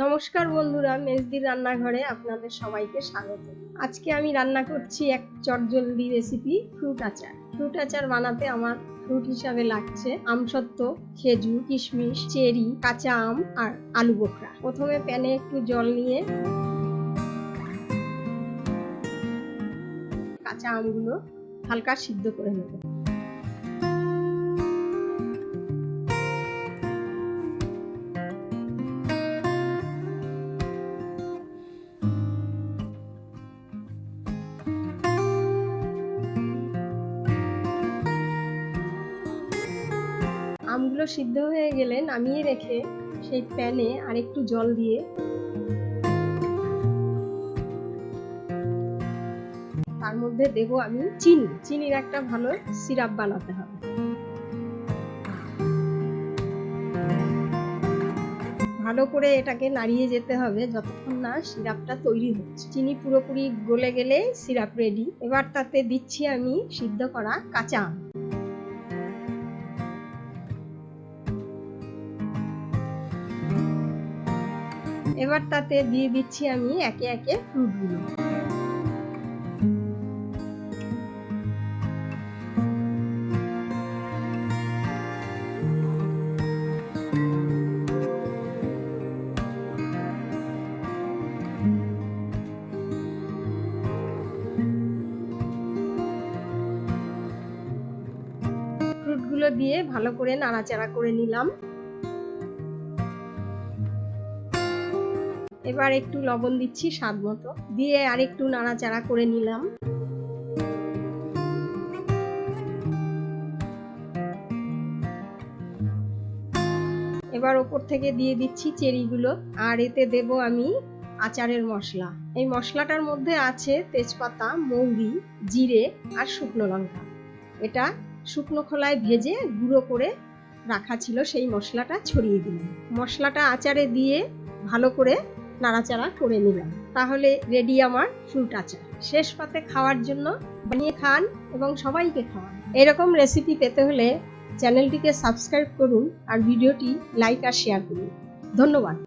নমস্কার বন্ধুরা, মেজদির রান্নাঘরে আপনাদের সবাইকে স্বাগত। আজকে আমি রান্না করছি এক চটজলদি রেসিপি, ফ্রুট আচার। ফ্রুট আচার বানাতে আমার ফ্রুট হিসাবে লাগছে আমসত্ত্ব, খেজুর, কিশমিশ, চেরি, কাঁচা আম আর আলু বোখরা। প্রথমে প্যানে একটু জল নিয়ে কাঁচা আমগুলো হালকা সিদ্ধ করে নেব। আমগুলো সিদ্ধ হয়ে গেলে নামিয়ে রেখে সেই প্যানে আরেকটু জল দিয়ে তার মধ্যে দেব আমি চিনির একটা ভালো সিরাপ বানাতে হবে। ভালো করে এটাকে নাড়িয়ে যেতে হবে যতক্ষণ না সিরাপটা তৈরি হচ্ছে। চিনি পুরোপুরি গলে গেলে সিরাপ রেডি। এবার তাতে দিচ্ছি আমি সিদ্ধ করা কাঁচা আম। এবার তাতে দিয়ে দিচ্ছি আমি একে একে ফ্রুটগুলো। ফ্রুটগুলো দিয়ে ভালো করে নাড়াচাড়া করে নিলাম। এবার একটু লবণ দিচ্ছি স্বাদ মতো, দিয়ে আরেকটু নাড়াচাড়া করে নিলাম। এবার ওপর থেকে দিয়ে দিচ্ছি চেরিগুলো, আর এতে দেব আমি আচারের মশলা। এই মশলাটার মধ্যে আছে তেজপাতা, মৌরি, জিরে আর শুকনো লঙ্কা। এটা শুকনো খোলায় ভেজে গুঁড়ো করে রাখা ছিল, সেই মশলাটা ছড়িয়ে দিলাম। মশলাটা আচারে দিয়ে ভালো করে নাড়াচাড়া করে নিলাম। তাহলে রেডি আমার ফ্রুট আচার। শেষ পাতে খাওয়ার জন্য বানিয়ে খান এবং সবাইকে খাওয়ান। এরকম রেসিপি পেতে হলে চ্যানেলটিকে সাবস্ক্রাইব করুন আর ভিডিওটি লাইক আর শেয়ার করুন। ধন্যবাদ।